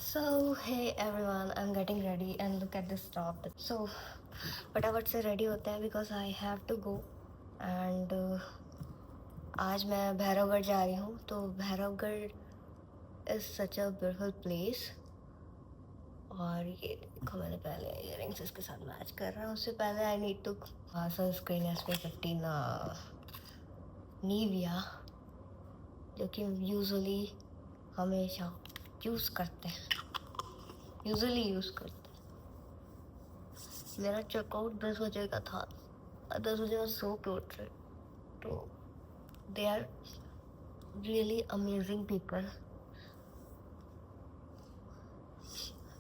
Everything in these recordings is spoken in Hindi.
So hey everyone, I'm getting ready and look at this top. So फटाफट से रेडी होते हैं because I have to go and आज मैं भैरवगढ़ जा रही हूँ। तो Bhairavgarh is such a beautiful place. और ये देखो मैंने पहले इयरिंग्स इसके साथ मैच कर रहा हूँ। उससे पहले I need to sunscreen SPF 15 Nivea, जो कि यूजुअली हमेशा यूज़ करते हैं मेरा चेकआउट 10 बजे का था। 10 बजे मैं सो के उठ रही। तो they are really amazing people.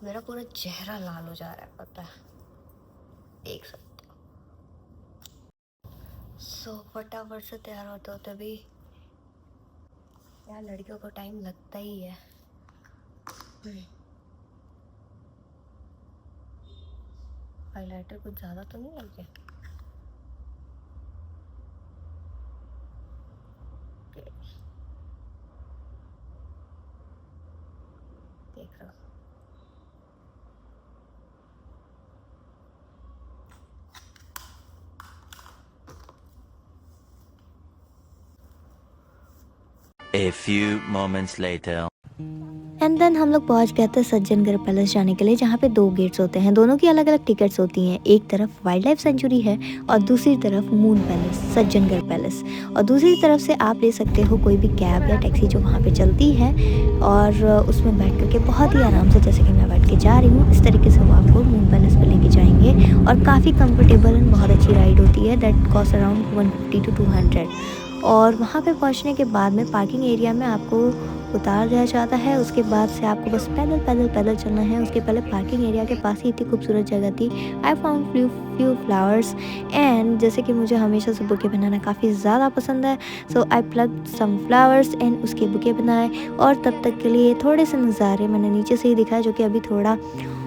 मेरा पूरा चेहरा लाल हो जा रहा है, पता है, देख सकते हो। सो फटाफट से तैयार होते होते भी यार लड़कियों को टाइम लगता ही है। हाइलाइटर कुछ ज़्यादा तो नहीं है क्या? देख रहा हूँ। A few moments later. And then हम लोग पहुंच गए थे सज्जनगढ़ पैलेस जाने के लिए, जहाँ पे 2 गेट्स होते हैं। दोनों की अलग अलग टिकट्स होती हैं। एक तरफ वाइल्ड लाइफ सेंचुरी है और दूसरी तरफ मून पैलेस, सज्जनगढ़ पैलेस। और दूसरी तरफ से आप ले सकते हो कोई भी कैब या टैक्सी जो वहाँ पे चलती है, और उसमें बैठ करके बहुत ही आराम से, जैसे कि मैं बैठ के जा रही हूँ, इस तरीके से वो आपको मून पैलेस पे लेके जाएंगे। और काफ़ी कंफर्टेबल एंड बहुत अच्छी राइड होती है। That cost around 150 to 200। और वहाँ पे पहुँचने के बाद में पार्किंग एरिया में आपको उतार दिया जाता है। उसके बाद से आपको बस पैदल चलना है। उसके पहले पार्किंग एरिया के पास ही इतनी खूबसूरत जगह थी। I found few flowers and जैसे कि मुझे हमेशा से बुके बनाना काफ़ी ज़्यादा पसंद है, सो आई प्लग्ड सम फ्लावर्स एंड उसके बुके बनाए। और तब तक के लिए थोड़े से नज़ारे मैंने नीचे से ही दिखाया, जो कि अभी थोड़ा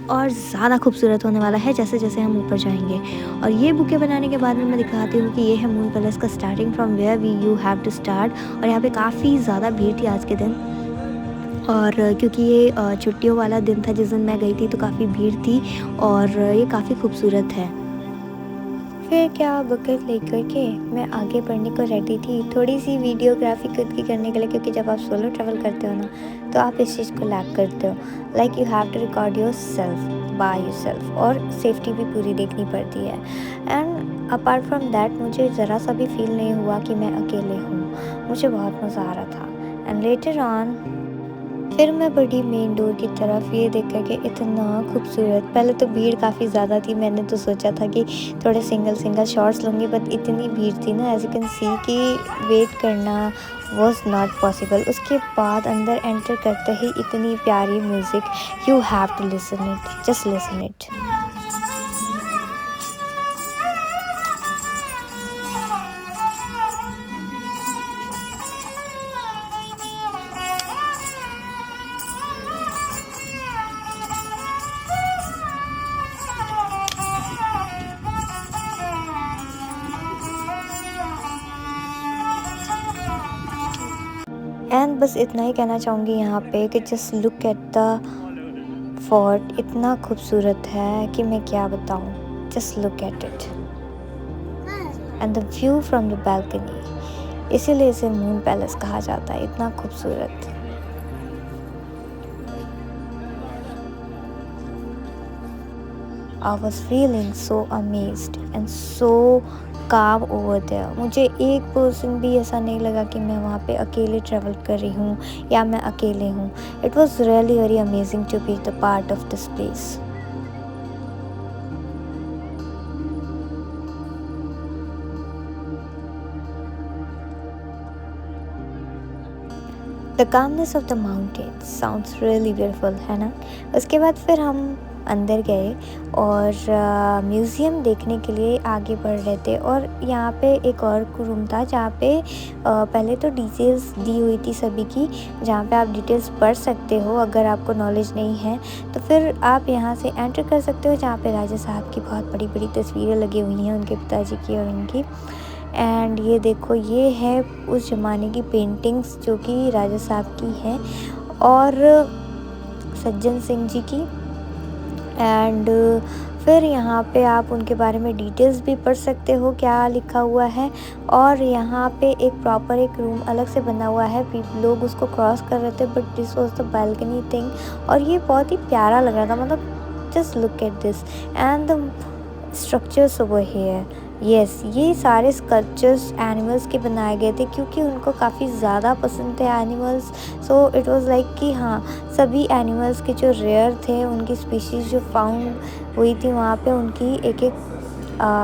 और ज़्यादा खूबसूरत होने वाला है जैसे जैसे हम ऊपर जाएंगे। और ये बुके बनाने के बाद में मैं दिखाती हूँ कि ये है मून पैलेस का starting from where we you have to start. और यहाँ पे काफ़ी ज़्यादा भीड़ थी आज के दिन, और क्योंकि ये छुट्टियों वाला दिन था जिस दिन मैं गई थी, तो काफ़ी भीड़ थी और ये काफ़ी खूबसूरत है। फिर क्या बुकेट लेकर के मैं आगे बढ़ने को रेडी थी, थोड़ी सी वीडियोग्राफी खुद की करने के लिए, क्योंकि जब आप सोलो ट्रैवल करते हो ना, तो आप इस चीज़ को लैक करते हो। Like you have to record yourself by yourself, और सेफ्टी भी पूरी देखनी पड़ती है। एंड अपार्ट फ्रॉम दैट मुझे ज़रा सा भी फील नहीं हुआ कि मैं अकेले हूँ। मुझे बहुत मज़ा आ रहा था। एंड लेटर ऑन फिर मैं बढ़ी मेन डोर की तरफ। ये देख कर के इतना खूबसूरत, पहले तो भीड़ काफ़ी ज़्यादा थी। मैंने तो सोचा था कि थोड़े सिंगल शॉट्स लूँगी, बट इतनी भीड़ थी ना, एज यू कैन सी कि वेट करना वॉज नॉट पॉसिबल। उसके बाद अंदर एंटर करते ही इतनी प्यारी music, you have to listen it, just listen it. And बस इतना ही कहना चाहूँगी यहाँ पे कि just look at the fort. इतना खूबसूरत है कि मैं क्या बताऊँ, just look at it and the view from the balcony. इसीलिए इसे मून पैलेस कहा जाता है, इतना खूबसूरत। I was feeling so amazed and so calm over there। मुझे एक पर्सन भी ऐसा नहीं लगा कि मैं वहाँ पे अकेले ट्रैवल कर रही हूँ या मैं अकेले हूँ। It was really very amazing to be the part of this place। The calmness of the mountains sounds really beautiful, है ना। उसके बाद फिर हम अंदर गए और म्यूज़ियम देखने के लिए आगे बढ़ रहे थे। और यहाँ पे एक और रूम था जहाँ पे पहले तो डिटेल्स दी हुई थी सभी की, जहाँ पे आप डिटेल्स पढ़ सकते हो अगर आपको नॉलेज नहीं है तो फिर आप यहाँ से एंटर कर सकते हो। जहाँ पे राजा साहब की बहुत बड़ी बड़ी तस्वीरें लगी हुई हैं, उनके पिताजी की और उनकी। एंड ये देखो, ये है उस ज़माने की पेंटिंग्स जो कि राजा साहब की हैं। और सज्जन सिंह जी की। एंड फिर यहाँ पे आप उनके बारे में डिटेल्स भी पढ़ सकते हो क्या लिखा हुआ है। और यहाँ पे एक प्रॉपर एक रूम अलग से बना हुआ है, लोग उसको क्रॉस कर रहे थे, but this was the balcony thing. और ये बहुत ही प्यारा लग रहा था, मतलब just look at this and the structures over here. Yes, ये सारे स्कल्पचर्स एनिमल्स के बनाए गए थे क्योंकि उनको काफ़ी ज़्यादा पसंद थे animals. So it was like कि हाँ, सभी एनिमल्स के जो रेयर थे, उनकी स्पीशीज़ जो फाउंड हुई थी वहाँ पे, उनकी एक एक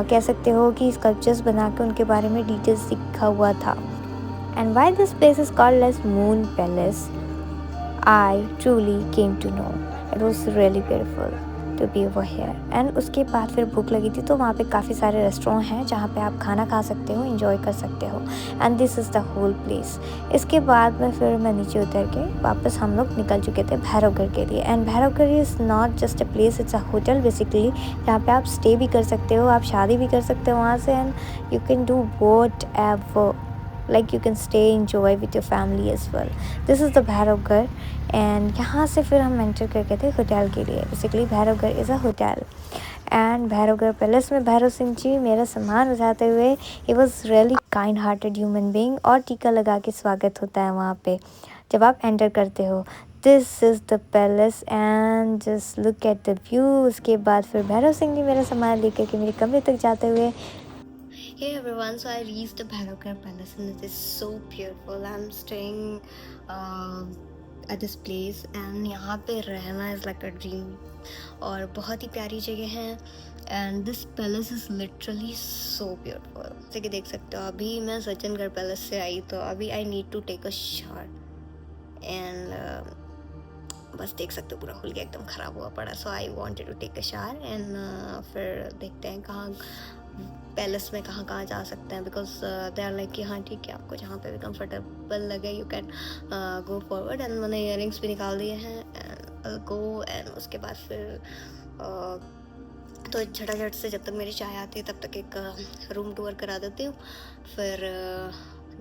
कह सकते हो कि स्कल्पचर्स बना के उनके बारे में डिटेल्स लिखा हुआ था। And why this place is called as moon palace, I truly came to know. It was really beautiful to be over here. And उसके बाद फिर भूख लगी थी, तो वहाँ पे काफ़ी सारे रेस्टोरेंट हैं जहाँ पे आप खाना खा सकते हो, एंजॉय कर सकते हो। And this is the whole place. इसके बाद में फिर मैं नीचे उतर के वापस हम लोग निकल चुके थे भैरवगढ़ के लिए। And Bhairavgarh is not just a place, it's a hotel basically, जहाँ पे आप स्टे भी कर सकते हो, आप शादी भी कर सकते हो वहाँ से। And you can do what ever, like you can stay enjoy with your family as well. This is the Bhairavgarh. And यहाँ से फिर हम एंटर कर गए थे होटल के लिए। Basically Bhairavgarh is a hotel. And Bhairavgarh palace में भैरव सिंह जी मेरा सामान उठाते हुए, he was really kind hearted human being. और टीका लगा के स्वागत होता है वहाँ पे जब आप एंटर करते हो। This is the palace and just look at the view. उसके बाद फिर भैरव सिंह जी मेरा सामान लेकर के मेरे कमरे तक जाते हुए। Hey everyone, so I reached the Bharavgarh Palace and it is so beautiful. I'm staying at this place and यहाँ पे रहना is like a dream और बहुत ही प्यारी जगह है। and this palace is literally so beautiful। जैसे कि देख सकते हो, अभी मैं सज्जनगढ़ पैलेस से आई तो अभी I need to take a shower and बस देख सकते हो पूरा खुल गया, एकदम ख़राब हुआ पड़ा। So I wanted to take a shower and फिर देखते हैं कहाँ पैलेस में कहाँ कहाँ जा सकते हैं, बिकॉज दे आर लाइक कि हाँ ठीक है, आपको जहाँ पे भी कंफर्टेबल लगे you can go forward. And मैंने ईयरिंग्स भी निकाल दिए हैं एंड गो। एंड उसके बाद फिर तो झटाझट से जब तक मेरी चाय आती है तब तक एक रूम टूर करा देती हूँ, फिर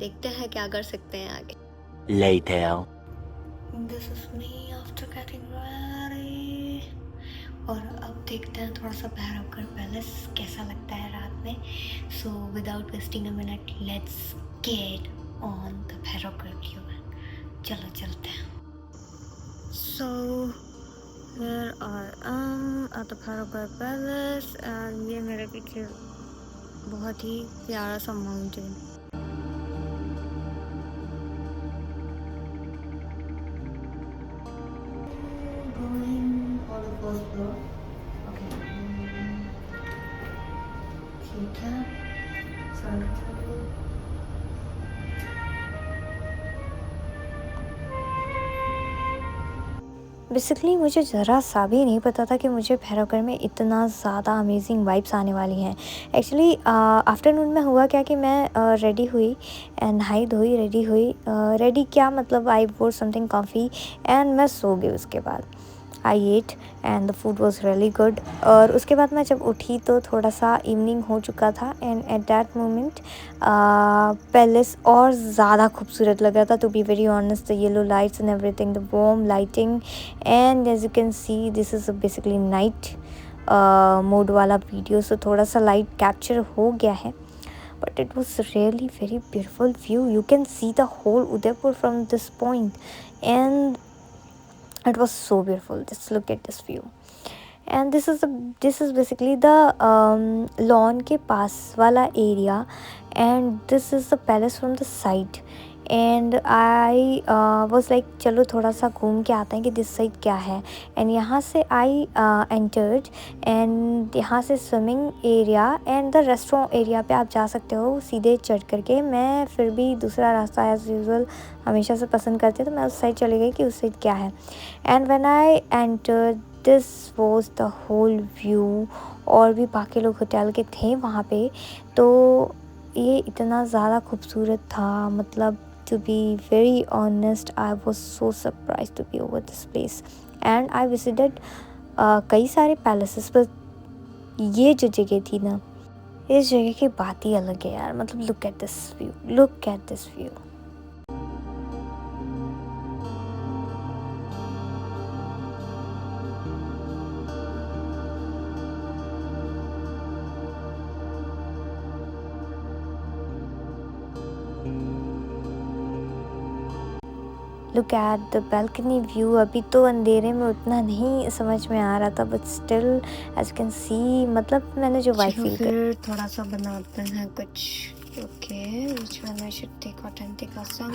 देखते हैं क्या कर सकते हैं आगे। Later. This is me after getting ready। और अब देखते हैं थोड़ा सा भैरवगढ़ पैलेस कैसा लगता है रात में। So without wasting a minute let's get on the Bhairavgarh queue. चलो चलते हैं। So where I am at the Bhairavgarh palace and ये मेरे पीछे बहुत ही प्यारा सा माउंटेन। ठीक है, बेसिकली मुझे ज़रा सा भी नहीं पता था कि मुझे भैरवगढ़ में इतना ज़्यादा अमेजिंग वाइब्स आने वाली हैं। एक्चुअली आफ्टरनून में हुआ क्या कि मैं रेडी हुई एंड नहाई धोई रेडी हुई। रेडी क्या मतलब, आई वोर समथिंग कॉफ़ी एंड मैं सो गई। उसके बाद I ate and the food was really good. और उसके बाद मैं जब उठी तो थोड़ा सा इवनिंग हो चुका था and at that moment palace और ज़्यादा खूबसूरत लग रहा था, to be very honest. The yellow lights and everything, the warm lighting and as you can see this is basically night mode वाला वीडियो, सो थोड़ा सा लाइट कैप्चर हो गया है, but it was really very beautiful view. You can see the whole Udaipur from this point and it was so beautiful. Just look at this view. And this is basically the lawn के पास वाला area and this is the palace from the side. And I was like चलो थोड़ा सा घूम के आते हैं कि दिस साइड क्या है। एंड यहाँ से आई एंटर्ड एंड यहाँ से swimming area and the restaurant area पे आप जा सकते हो सीधे चढ़ करके। मैं फिर भी दूसरा रास्ता एज यूजुअल हमेशा से पसंद करती हूँ, तो मैं उस साइड चली गई कि उस साइड क्या है। And when I entered this was the whole view. और भी बाकी लोग होटल के थे वहाँ पे, तो ये इतना ज़्यादा खूबसूरत था, मतलब to be very honest I was so surprised to be over this place and I visited कई सारे पैलेसेस, पर ये जो जगह थी ना, इस जगह की बात ही अलग है यार। मतलब look at this view, look at this view। Look at the balcony view. अभी तो अंधेरे में उतना नहीं समझ में आ रहा था, but still as you can see, मतलब मैंने जो वाइब चलो फील फिर थोड़ा सा बनाते हैं कुछ। Okay, which one I should take authentic Assam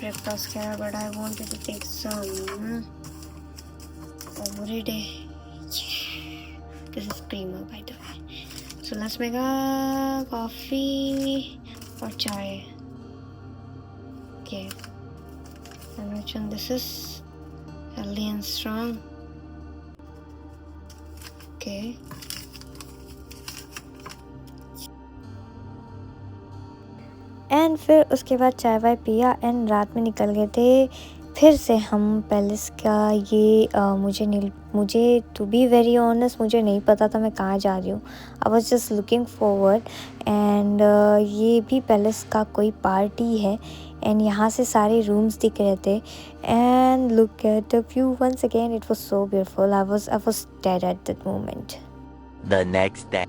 breakfast here, but I wanted to take some every day. This is creamer, by the way. So let's make a coffee or chai. Okay. And which one this is? Healthy and strong. Okay. And फिर उसके बाद चाय वाय पिया एंड रात में निकल गए थे फिर से हम पैलेस का। ये मुझे टू बी वेरी ऑनेस्ट मुझे नहीं पता था मैं कहाँ जा रही हूँ। I was just looking forward and ये भी पैलेस का कोई पार्टी है एंड यहाँ से सारे रूम्स दिख रहे थे and look at the view once again, it was so beautiful. I was dead at that moment. The next day.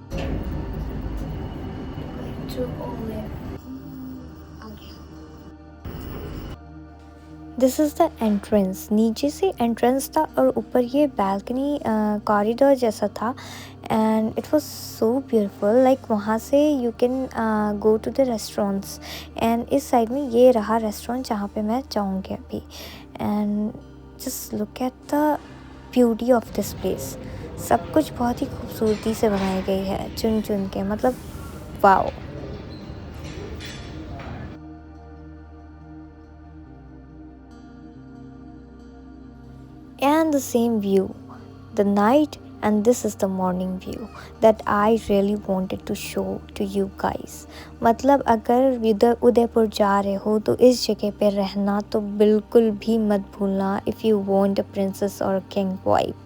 This is the entrance. नीचे से एंट्रेंस था और ऊपर ये बालकनी कॉरिडोर जैसा था and it was so beautiful. Like वहाँ से you can go to the restaurants and इस साइड में ये रहा रेस्टोरेंट जहाँ पे मैं जाऊँगी अभी। And just look at the beauty of this place. सब कुछ बहुत ही खूबसूरती से बनाई गई है चुन चुन के, मतलब wow. And the same view, the night, and this is the morning view that I really wanted to show to you guys. मतलब अगर उदयपुर जा रहे हो तो इस जगह पे रहना तो बिल्कुल भी मत भूलना if you want a princess or a king vibe.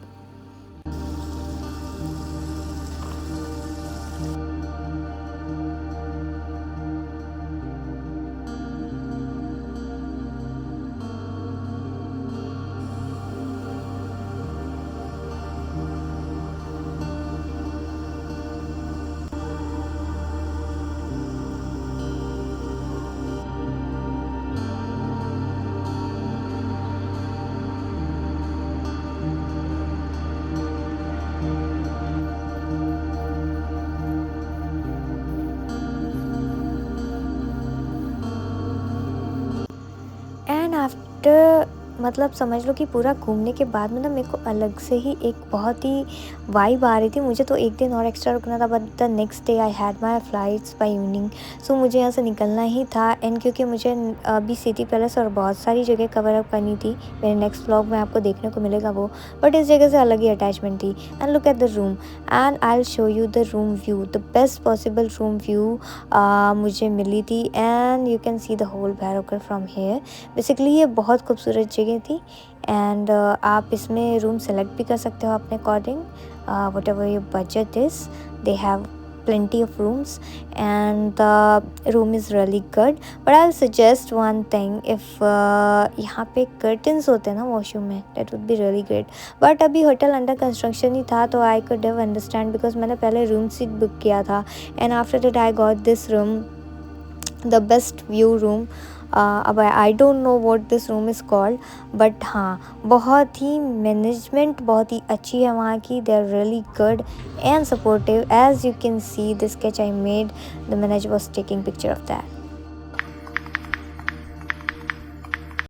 And after मतलब समझ लो कि पूरा घूमने के बाद में ना मेरे को अलग से ही एक बहुत ही वाइब आ रही थी। मुझे तो एक दिन और एक्स्ट्रा रुकना था but the next day I had my flights by evening, so मुझे यहाँ से निकलना ही था। एंड क्योंकि मुझे अभी सिटी पैलेस और बहुत सारी जगह कवर अप करनी थी, मेरे नेक्स्ट व्लॉग में आपको देखने को मिलेगा वो, बट इस जगह से अलग ही अटैचमेंट थी। And look at the room and I will show you the room view, the best possible room view मुझे मिली थी। And you can see the whole Bhairavgarh from here. Basically ये बहुत खूबसूरत जगह थी एंड आप इसमें रूम सेलेक्ट भी कर सकते हो अपने according, what ever your budget is. They have plenty of rooms and the room is really good, but I'll suggest one thing, if यहाँ पे curtains होते हैं ना वॉशरूम में, that would be really great, but अभी होटल अंडर कंस्ट्रक्शन ही था तो I could have understand because मैंने पहले रूम सीट बुक किया था and after that I got this room, the best view room। अब I don't know what this room is called, but हाँ बहुत ही मैनेजमेंट बहुत ही अच्छी है वहाँ की। They are really good and supportive. As you can see the sketch I made, the manager was taking picture of that.